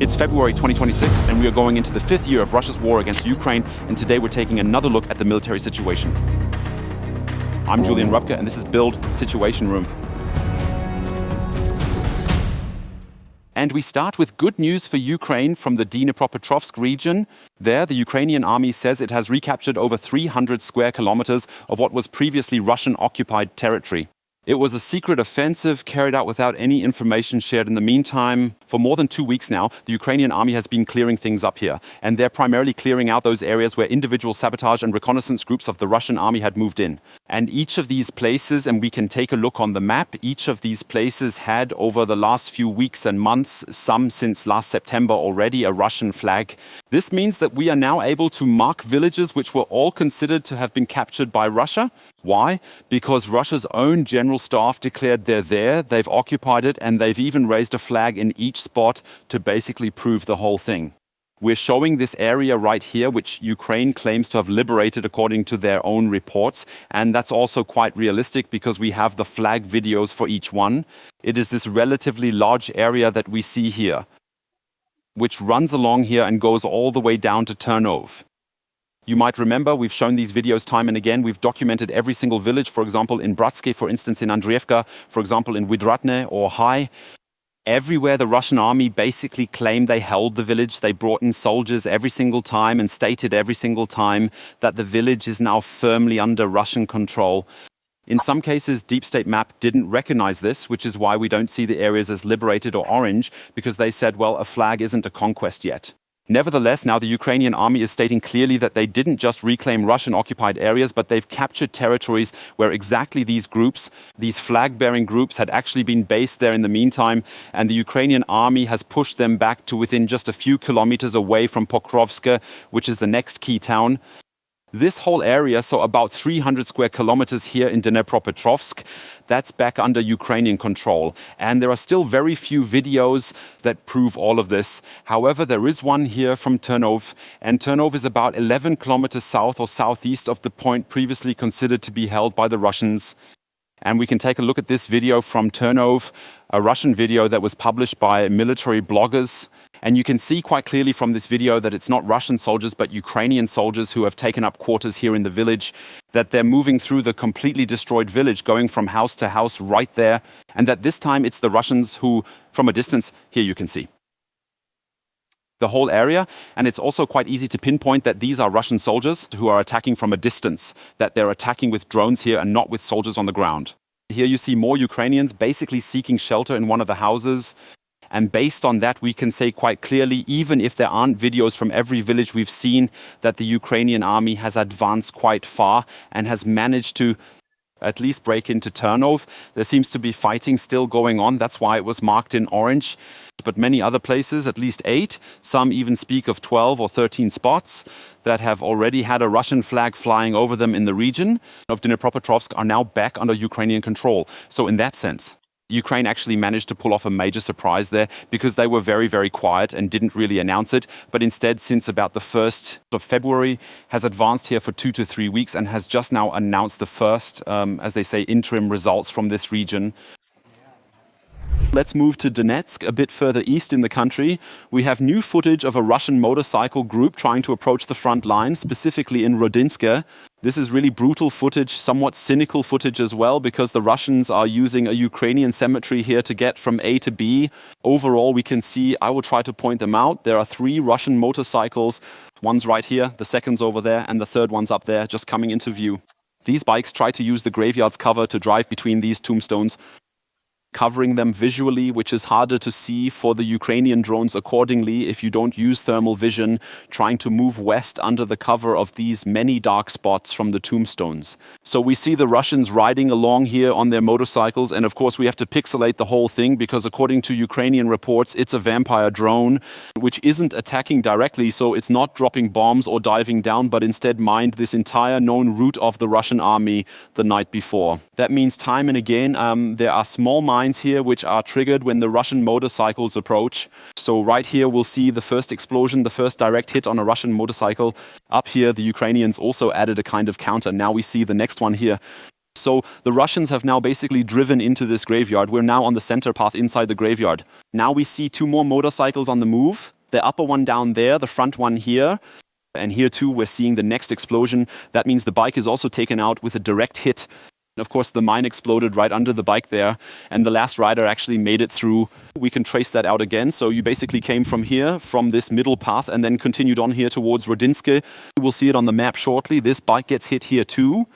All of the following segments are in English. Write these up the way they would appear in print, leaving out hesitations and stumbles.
It's February 2026 and we are going into the 5th year of Russia's war against Ukraine, and today we're taking another look at the military situation. I'm Julian Rupke and this is BILD Situation Room. And we start with good news for Ukraine from the Dnipropetrovsk region. There, the Ukrainian army says it has recaptured over 300 square kilometers of what was previously Russian-occupied territory. It was a secret offensive carried out without any information shared in the meantime. For more than 2 weeks now, the Ukrainian army has been clearing things up here. And they're primarily clearing out those areas where individual sabotage and reconnaissance groups of the Russian army had moved in. And each of these places, and we can take a look on the map, each of these places had over the last few weeks and months, some since last September already, a Russian flag. This means that we are now able to mark villages which were all considered to have been captured by Russia. Why? Because Russia's own general staff declared they're there, they've occupied it, and they've even raised a flag in each spot to basically prove the whole thing. We're showing this area right here, which Ukraine claims to have liberated according to their own reports. And that's also quite realistic because we have the flag videos for each one. It is this relatively large area that we see here, which runs along here and goes all the way down to Ternov. You might remember, we've shown these videos time and again. We've documented every single village, for example, in Bratske, for instance, in Andreevka, for example, in Widratne or Hai. Everywhere the Russian army basically claimed they held the village. They brought in soldiers every single time and stated every single time that the village is now firmly under Russian control. In some cases, Deep State Map didn't recognize this, which is why we don't see the areas as liberated or orange, because they said, well, a flag isn't a conquest yet. Nevertheless, now the Ukrainian army is stating clearly that they didn't just reclaim Russian-occupied areas, but they've captured territories where exactly these groups, these flag-bearing groups, had actually been based there in the meantime, and the Ukrainian army has pushed them back to within just a few kilometers away from Pokrovsk, which is the next key town. This whole area, so about 300 square kilometers here in Dnipropetrovsk, that's back under Ukrainian control. And there are still very few videos that prove all of this. However, there is one here from Ternov, and Ternov is about 11 kilometers south or southeast of the point previously considered to be held by the Russians. And we can take a look at this video from Ternov, a Russian video that was published by military bloggers. And you can see quite clearly from this video that it's not Russian soldiers, but Ukrainian soldiers who have taken up quarters here in the village, that they're moving through the completely destroyed village, going from house to house right there. And that this time it's the Russians who, from a distance, here you can see the whole area. And it's also quite easy to pinpoint that these are Russian soldiers who are attacking from a distance, that they're attacking with drones here and not with soldiers on the ground. Here you see more Ukrainians basically seeking shelter in one of the houses. And based on that, we can say quite clearly, even if there aren't videos from every village we've seen, that the Ukrainian army has advanced quite far and has managed to at least break into Ternov. There seems to be fighting still going on. That's why it was marked in orange. But many other places, at least 8, some even speak of 12 or 13 spots that have already had a Russian flag flying over them in the region of Dnipropetrovsk are now back under Ukrainian control. So in that sense, Ukraine actually managed to pull off a major surprise there because they were very, very quiet and didn't really announce it. But instead, since about the 1st of February, has advanced here for 2 to 3 weeks and has just now announced the first, as they say, interim results from this region. Let's move to Donetsk, a bit further east in the country. We have new footage of a Russian motorcycle group trying to approach the front line, specifically in Rodinske. This is really brutal footage, somewhat cynical footage as well, because the Russians are using a Ukrainian cemetery here to get from A to B. Overall, we can see, I will try to point them out. There are 3 Russian motorcycles. One's right here, the second's over there, and the third one's up there, just coming into view. These bikes try to use the graveyard's cover to drive between these tombstones, covering them visually, which is harder to see for the Ukrainian drones accordingly if you don't use thermal vision, trying to move west under the cover of these many dark spots from the tombstones. So we see the Russians riding along here on their motorcycles, and of course we have to pixelate the whole thing because according to Ukrainian reports, it's a vampire drone which isn't attacking directly, so it's not dropping bombs or diving down, but instead mined this entire known route of the Russian army the night before. That means time and again there are small mines here which are triggered when the Russian motorcycles approach. So right here we'll see the first explosion, the first direct hit on a Russian motorcycle. Up here the Ukrainians also added a kind of counter. Now we see the next one here. So the Russians have now basically driven into this graveyard. We're now on the center path inside the graveyard. Now we see two more motorcycles on the move. The upper one down there, the front one here. And here too, we're seeing the next explosion. That means the bike is also taken out with a direct hit. Of course, the mine exploded right under the bike there, and the last rider actually made it through. We can trace that out again. So you basically came from here, from this middle path, and then continued on here towards Rodinske. We'll see it on the map shortly. This bike gets hit here too.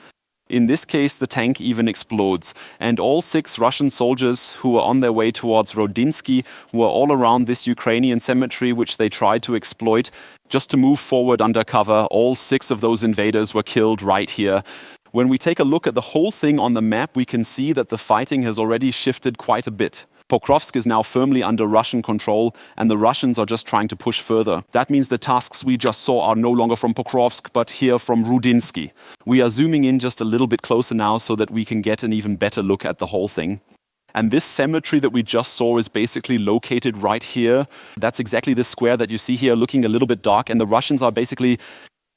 In this case, the tank even explodes. And all 6 Russian soldiers who were on their way towards Rodinsky were all around this Ukrainian cemetery, which they tried to exploit just to move forward undercover. All 6 of those invaders were killed right here. When we take a look at the whole thing on the map, we can see that the fighting has already shifted quite a bit. Pokrovsk is now firmly under Russian control, and the Russians are just trying to push further. That means the tasks we just saw are no longer from Pokrovsk, but here from Rudinsky. We are zooming in just a little bit closer now so that we can get an even better look at the whole thing. And this cemetery that we just saw is basically located right here. That's exactly this square that you see here, looking a little bit dark, and the Russians are basically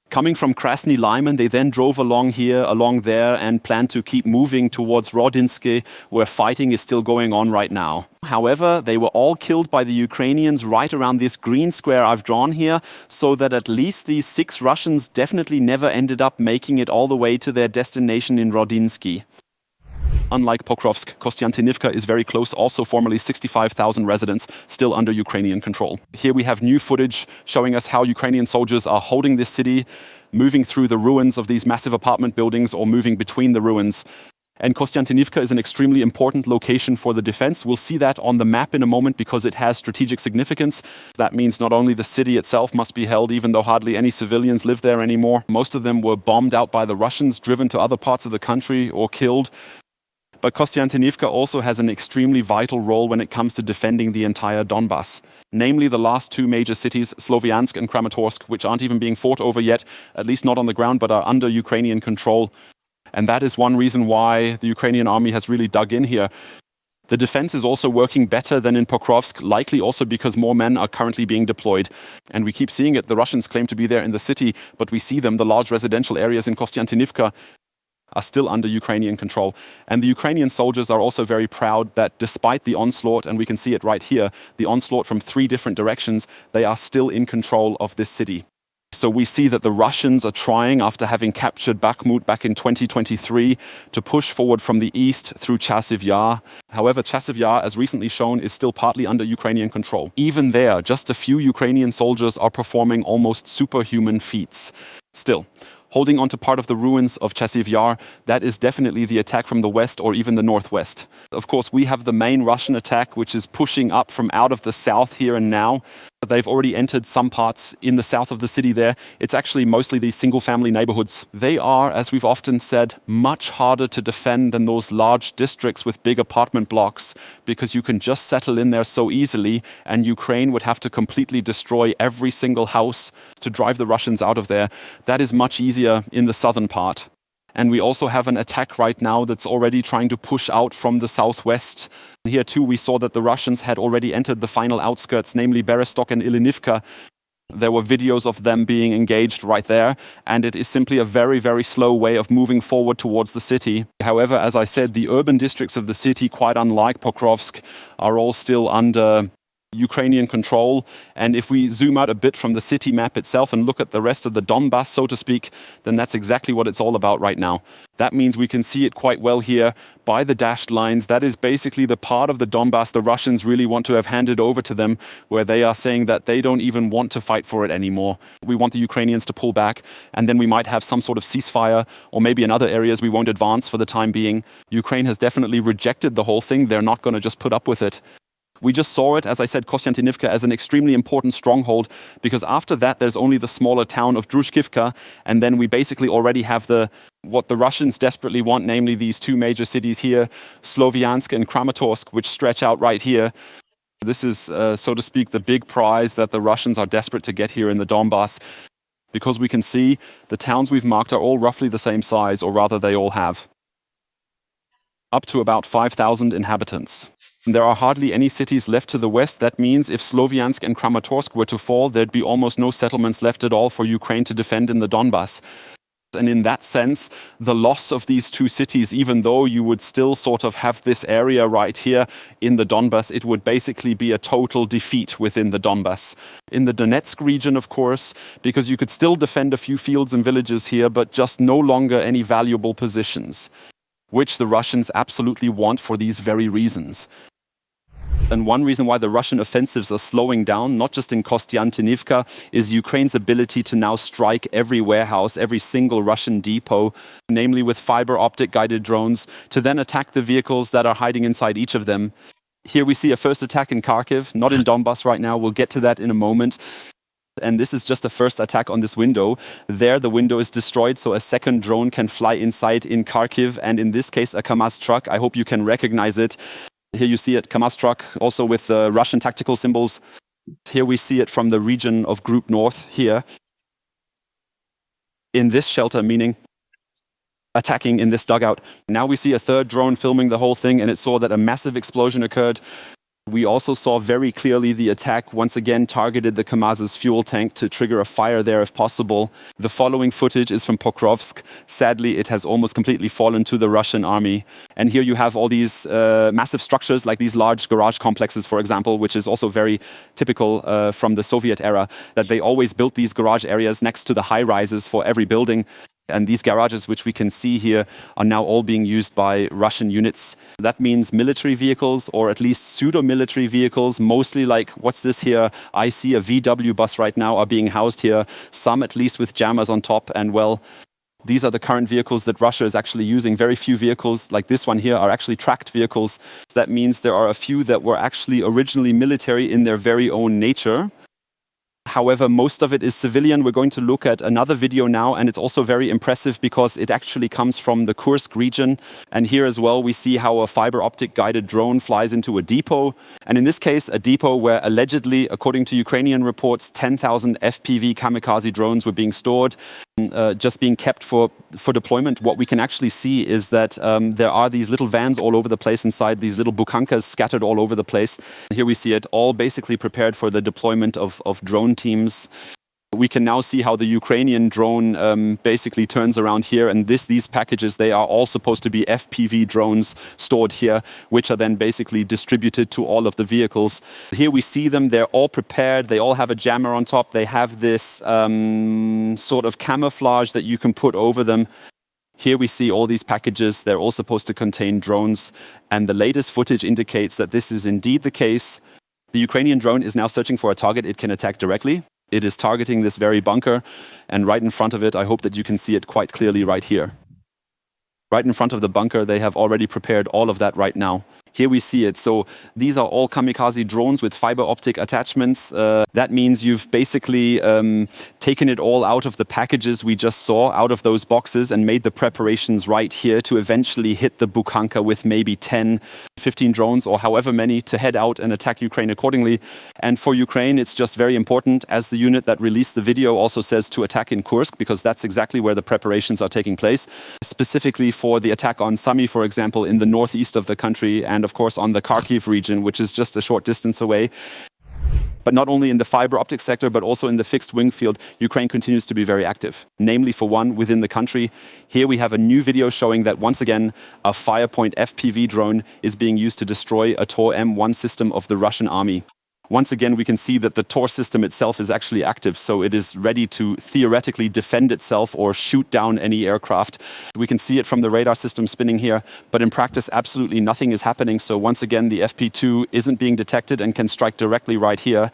coming from Krasny Lyman. They then drove along here, along there, and plan to keep moving towards Rodinske, where fighting is still going on right now. However, they were all killed by the Ukrainians right around this green square I've drawn here, so that at least these 6 Russians definitely never ended up making it all the way to their destination in Rodinsky. Unlike Pokrovsk, Kostiantynivka is very close, also formerly 65,000 residents still under Ukrainian control. Here we have new footage showing us how Ukrainian soldiers are holding this city, moving through the ruins of these massive apartment buildings or moving between the ruins. And Kostiantynivka is an extremely important location for the defense. We'll see that on the map in a moment because it has strategic significance. That means not only the city itself must be held, even though hardly any civilians live there anymore. Most of them were bombed out by the Russians, driven to other parts of the country or killed. But Kostiantynivka also has an extremely vital role when it comes to defending the entire Donbass. Namely the last 2 major cities, Sloviansk and Kramatorsk, which aren't even being fought over yet, at least not on the ground, but are under Ukrainian control. And that is one reason why the Ukrainian army has really dug in here. The defense is also working better than in Pokrovsk, likely also because more men are currently being deployed. And we keep seeing it. The Russians claim to be there in the city, but we see them, the large residential areas in Kostiantynivka, are still under Ukrainian control. And the Ukrainian soldiers are also very proud that despite the onslaught, and we can see it right here, the onslaught from 3 different directions, they are still in control of this city. So we see that the Russians are trying, after having captured Bakhmut back in 2023, to push forward from the east through Chasiv Yar. However, Chasiv Yar, as recently shown, is still partly under Ukrainian control. Even there, just a few Ukrainian soldiers are performing almost superhuman feats. Still, holding onto part of the ruins of Chasiv Yar, that is definitely the attack from the west or even the northwest. Of course, we have the main Russian attack, which is pushing up from out of the south here and now. They've already entered some parts in the south of the city there. It's actually mostly these single-family neighborhoods. They are, as we've often said, much harder to defend than those large districts with big apartment blocks, because you can just settle in there so easily, and Ukraine would have to completely destroy every single house to drive the Russians out of there. That is much easier in the southern part. And we also have an attack right now that's already trying to push out from the southwest. Here too, we saw that the Russians had already entered the final outskirts, namely Bereztok and Ilinivka. There were videos of them being engaged right there, and it is simply a very, very slow way of moving forward towards the city. However, as I said, the urban districts of the city, quite unlike Pokrovsk, are all still under Ukrainian control. And if we zoom out a bit from the city map itself and look at the rest of the Donbass, so to speak, then that's exactly what it's all about right now. That means we can see it quite well here by the dashed lines. That is basically the part of the Donbass the Russians really want to have handed over to them, where they are saying that they don't even want to fight for it anymore. We want the Ukrainians to pull back, and then we might have some sort of ceasefire, or maybe in other areas we won't advance for the time being. Ukraine has definitely rejected the whole thing. They're not going to just put up with it. We just saw it, as I said, Kostiantynivka as an extremely important stronghold, because after that there's only the smaller town of Druzhba, and then we basically already have what the Russians desperately want, namely these 2 major cities here, Sloviansk and Kramatorsk, which stretch out right here. This is, so to speak, the big prize that the Russians are desperate to get here in the Donbass, because we can see the towns we've marked are all roughly the same size, or rather they all have up to about 5,000 inhabitants. There are hardly any cities left to the west. That means if Sloviansk and Kramatorsk were to fall, there'd be almost no settlements left at all for Ukraine to defend in the Donbass. And in that sense, the loss of these two cities, even though you would still sort of have this area right here in the Donbas, it would basically be a total defeat within the Donbas. In the Donetsk region, of course, because you could still defend a few fields and villages here, but just no longer any valuable positions, which the Russians absolutely want for these very reasons. And one reason why the Russian offensives are slowing down, not just in Kostiantynivka, is Ukraine's ability to now strike every warehouse, every single Russian depot, namely with fiber optic guided drones, to then attack the vehicles that are hiding inside each of them. Here we see a first attack in Kharkiv, not in Donbas right now. We'll get to that in a moment. And this is just a first attack on this window. There, the window is destroyed, so a second drone can fly inside in Kharkiv, and in this case, a Kamaz truck. I hope you can recognize it. Here you see it, Kamaz truck, also with the Russian tactical symbols. Here we see it from the region of Group North here. In this shelter, meaning attacking in this dugout. Now we see a third drone filming the whole thing, and it saw that a massive explosion occurred. We also saw very clearly the attack once again targeted the Kamaz's fuel tank to trigger a fire there if possible. The following footage is from Pokrovsk. Sadly, it has almost completely fallen to the Russian army. And here you have all these massive structures, like these large garage complexes, for example, which is also very typical from the Soviet era, that they always built these garage areas next to the high rises for every building. And these garages, which we can see here, are now all being used by Russian units. That means military vehicles, or at least pseudo-military vehicles, mostly like, what's this here? I see a VW bus right now, are being housed here, some at least with jammers on top. And well, these are the current vehicles that Russia is actually using. Very few vehicles like this one here are actually tracked vehicles. That means there are a few that were actually originally military in their very own nature. However, most of it is civilian. We're going to look at another video now, and it's also very impressive because it actually comes from the Kursk region. And here as well, we see how a fiber optic guided drone flies into a depot. And in this case, a depot where allegedly, according to Ukrainian reports, 10,000 FPV kamikaze drones were being stored, just being kept for deployment. What we can actually see is that there are these little vans all over the place inside, these little bukankas scattered all over the place. Here we see it all basically prepared for the deployment of drone teams. We can now see how the Ukrainian drone basically turns around here, and these packages, they are all supposed to be FPV drones stored here, which are then basically distributed to all of the vehicles. Here we see them, they're all prepared, they all have a jammer on top, they have this sort of camouflage that you can put over them. Here we see all these packages, they're all supposed to contain drones, and the latest footage indicates that this is indeed the case. The Ukrainian drone is now searching for a target it can attack directly. It is targeting this very bunker, and right in front of it, I hope that you can see it quite clearly right here. Right in front of the bunker, they have already prepared all of that right now. Here we see it. So these are all kamikaze drones with fiber optic attachments. That means you've basically taken it all out of the packages we just saw, out of those boxes, and made the preparations right here to eventually hit the Bukhanka with maybe 10, 15 drones or however many to head out and attack Ukraine accordingly. And for Ukraine, it's just very important, as the unit that released the video also says, to attack in Kursk, because that's exactly where the preparations are taking place, specifically for the attack on Sumy, for example, in the northeast of the country, and of course on the Kharkiv region, which is just a short distance away. But not only in the fiber optic sector, but also in the fixed wing field, Ukraine continues to be very active, namely for one, within the country. Here we have a new video showing that once again, a Firepoint FPV drone is being used to destroy a Tor M1 system of the Russian army. Once again, we can see that the Tor system itself is actually active, so it is ready to theoretically defend itself or shoot down any aircraft. We can see it from the radar system spinning here, but in practice, absolutely nothing is happening. So once again, the FP2 isn't being detected and can strike directly right here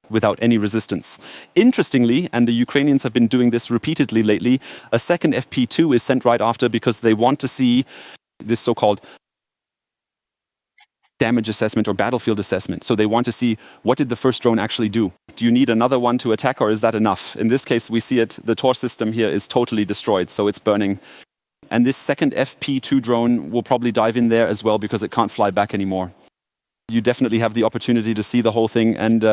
without any resistance. Interestingly, and the Ukrainians have been doing this repeatedly lately, a second FP2 is sent right after because they want to see this so-called damage assessment or battlefield assessment. So they want to see, what did the first drone actually do? Do you need another one to attack, or is that enough? In this case, we see it, the Tor system here is totally destroyed, so it's burning. And this second FP2 drone will probably dive in there as well because it can't fly back anymore. You definitely have the opportunity to see the whole thing. And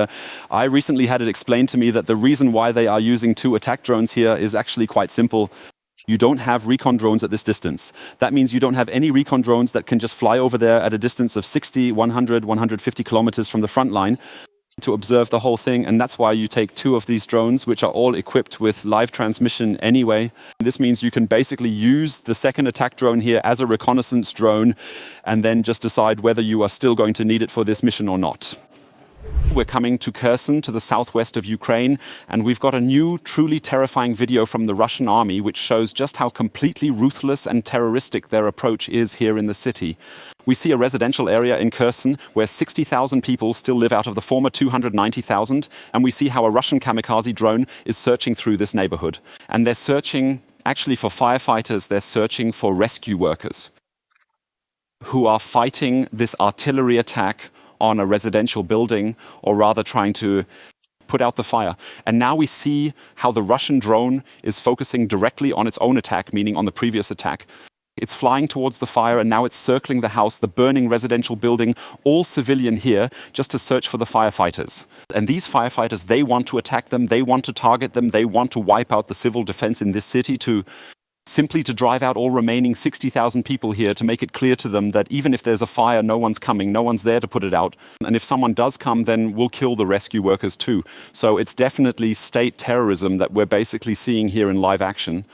I recently had it explained to me that the reason why they are using 2 attack drones here is actually quite simple. You don't have recon drones at this distance. That means you don't have any recon drones that can just fly over there at a distance of 60, 100, 150 kilometers from the front line. to observe the whole thing, and that's why you take 2 of these drones, which are all equipped with live transmission anyway. This means you can basically use the second attack drone here as a reconnaissance drone and then just decide whether you are still going to need it for this mission or not. We're coming to Kherson, to the southwest of Ukraine, and we've got a new, truly terrifying video from the Russian army which shows just how completely ruthless and terroristic their approach is here in the city. We see a residential area in Kherson where 60,000 people still live out of the former 290,000, and we see how a Russian kamikaze drone is searching through this neighborhood. And they're searching, actually for firefighters, they're searching for rescue workers who are fighting this artillery attack on a residential building, or rather trying to put out the fire. And now we see how the Russian drone is focusing directly on its own attack, meaning on the previous attack. It's flying towards the fire, and now it's circling the house, the burning residential building, all civilian here, just to search for the firefighters. And these firefighters, they want to attack them, they want to target them, they want to wipe out the civil defense in this city, simply to drive out all remaining 60,000 people here, to make it clear to them that even if there's a fire, no one's coming, no one's there to put it out. And if someone does come, then we'll kill the rescue workers too. So it's definitely state terrorism that we're basically seeing here in live action.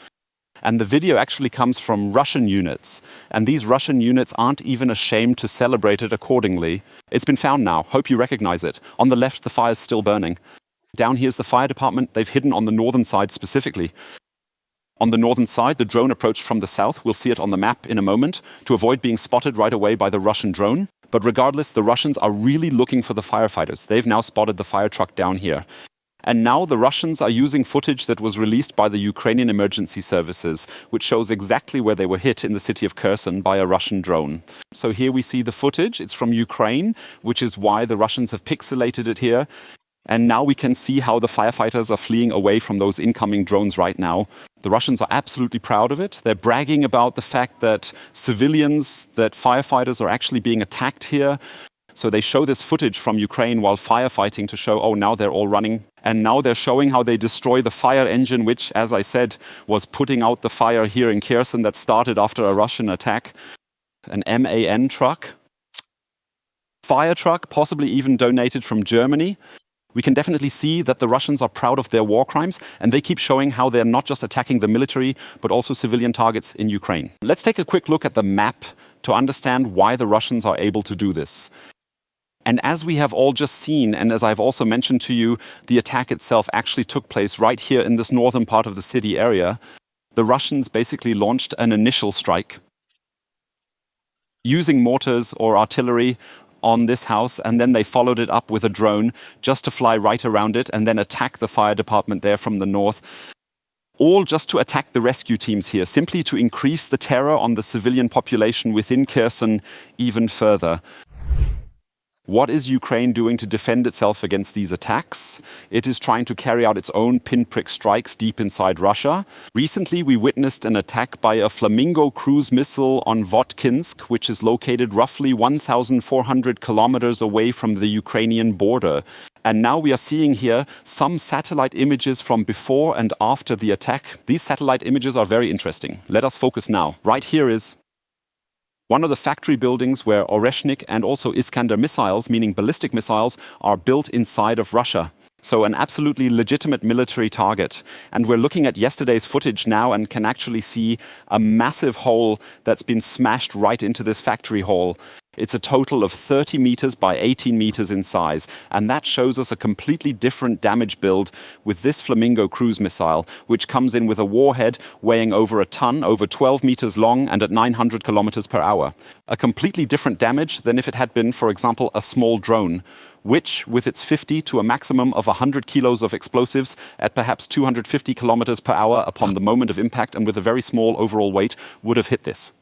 And the video actually comes from Russian units. And these Russian units aren't even ashamed to celebrate it accordingly. It's been found now. Hope you recognize it. On the left, the fire's still burning. Down here's the fire department. They've hidden on the northern side specifically. On the northern side, the drone approached from the south. We'll see it on the map in a moment, to avoid being spotted right away by the Russian drone. But regardless, the Russians are really looking for the firefighters. They've now spotted the fire truck down here. And now the Russians are using footage that was released by the Ukrainian emergency services, which shows exactly where they were hit in the city of Kherson by a Russian drone. So here we see the footage. It's from Ukraine, which is why the Russians have pixelated it here. And now we can see how the firefighters are fleeing away from those incoming drones right now. The Russians are absolutely proud of it. They're bragging about the fact that civilians, that firefighters are actually being attacked here. So they show this footage from Ukraine while firefighting to show, oh, now they're all running. And now they're showing how they destroy the fire engine, which, as I said, was putting out the fire here in Kherson that started after a Russian attack. An MAN truck. Fire truck, possibly even donated from Germany. We can definitely see that the Russians are proud of their war crimes, and they keep showing how they're not just attacking the military, but also civilian targets in Ukraine. Let's take a quick look at the map to understand why the Russians are able to do this. And as we have all just seen, and as I've also mentioned to you, the attack itself actually took place right here in this northern part of the city area. The Russians basically launched an initial strike using mortars or artillery on this house, and then they followed it up with a drone just to fly right around it and then attack the fire department there from the north. All just to attack the rescue teams here, simply to increase the terror on the civilian population within Kherson even further. What is Ukraine doing to defend itself against these attacks? It is trying to carry out its own pinprick strikes deep inside Russia. Recently, we witnessed an attack by a Flamingo cruise missile on Votkinsk, which is located roughly 1,400 kilometers away from the Ukrainian border. And now we are seeing here some satellite images from before and after the attack. These satellite images are very interesting. Let us focus now. Right here is one of the factory buildings where Oreshnik and also Iskander missiles, meaning ballistic missiles, are built inside of Russia. So an absolutely legitimate military target. And we're looking at yesterday's footage now and can actually see a massive hole that's been smashed right into this factory hall. It's a total of 30 meters by 18 meters in size. And that shows us a completely different damage build with this Flamingo cruise missile, which comes in with a warhead weighing over a ton, over 12 meters long and at 900 kilometers per hour. A completely different damage than if it had been, for example, a small drone, which, with its 50 to a maximum of 100 kilos of explosives at perhaps 250 kilometers per hour upon the moment of impact and with a very small overall weight, would have hit this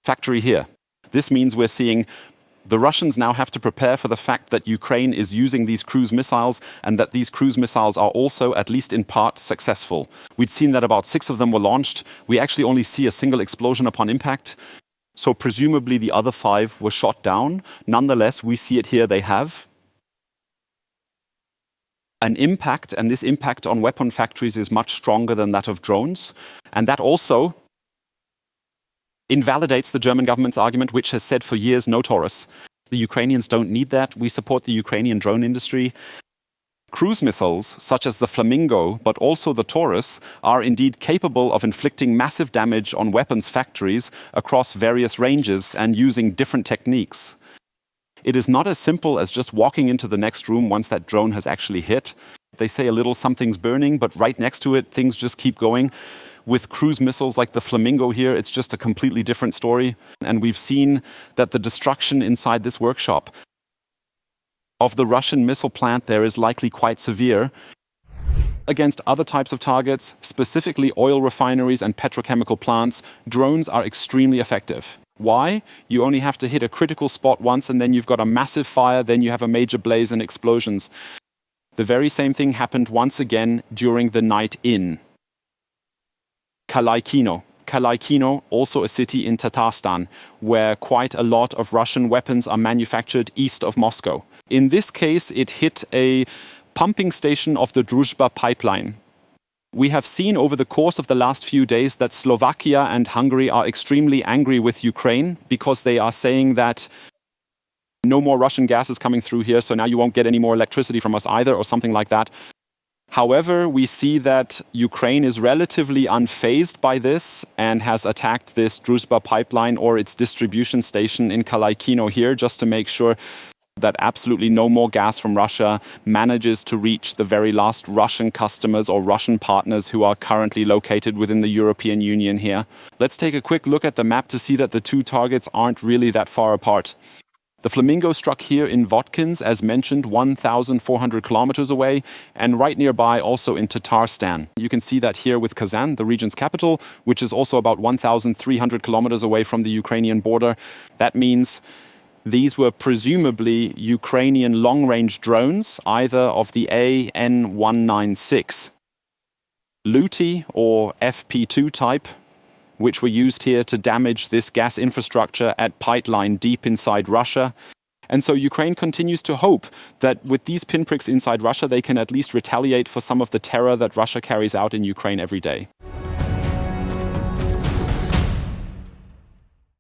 factory here. This means we're seeing the Russians now have to prepare for the fact that Ukraine is using these cruise missiles and that these cruise missiles are also, at least in part, successful. We'd seen that about 6 of them were launched. We actually only see a single explosion upon impact. So presumably the other 5 were shot down. Nonetheless, we see it here, they have an impact, and this impact on weapon factories is much stronger than that of drones. And that also invalidates the German government's argument, which has said for years, no Taurus. The Ukrainians don't need that. We support the Ukrainian drone industry. Cruise missiles, such as the Flamingo, but also the Taurus, are indeed capable of inflicting massive damage on weapons factories across various ranges and using different techniques. It is not as simple as just walking into the next room once that drone has actually hit. They say a little something's burning, but right next to it, things just keep going. With cruise missiles like the Flamingo here, it's just a completely different story. And we've seen that the destruction inside this workshop of the Russian missile plant there is likely quite severe. Against other types of targets, specifically oil refineries and petrochemical plants, drones are extremely effective. Why? You only have to hit a critical spot once and then you've got a massive fire, then you have a major blaze and explosions. The very same thing happened once again during the night in Kalaykino. Kalaykino, also a city in Tatarstan, where quite a lot of Russian weapons are manufactured east of Moscow. In this case, it hit a pumping station of the Druzhba pipeline. We have seen over the course of the last few days that Slovakia and Hungary are extremely angry with Ukraine because they are saying that no more Russian gas is coming through here, so now you won't get any more electricity from us either, or something like that. However, we see that Ukraine is relatively unfazed by this and has attacked this Druzhba pipeline or its distribution station in Kalaykino here just to make sure that absolutely no more gas from Russia manages to reach the very last Russian customers or Russian partners who are currently located within the European Union here. Let's take a quick look at the map to see that the two targets aren't really that far apart. The Flamingo struck here in Votkins, as mentioned, 1,400 kilometers away, and right nearby also in Tatarstan. You can see that here with Kazan, the region's capital, which is also about 1,300 kilometers away from the Ukrainian border. That means these were presumably Ukrainian long-range drones, either of the AN-196 Luty or FP2 type, which were used here to damage this gas infrastructure at pipeline deep inside Russia. And so Ukraine continues to hope that with these pinpricks inside Russia, they can at least retaliate for some of the terror that Russia carries out in Ukraine every day.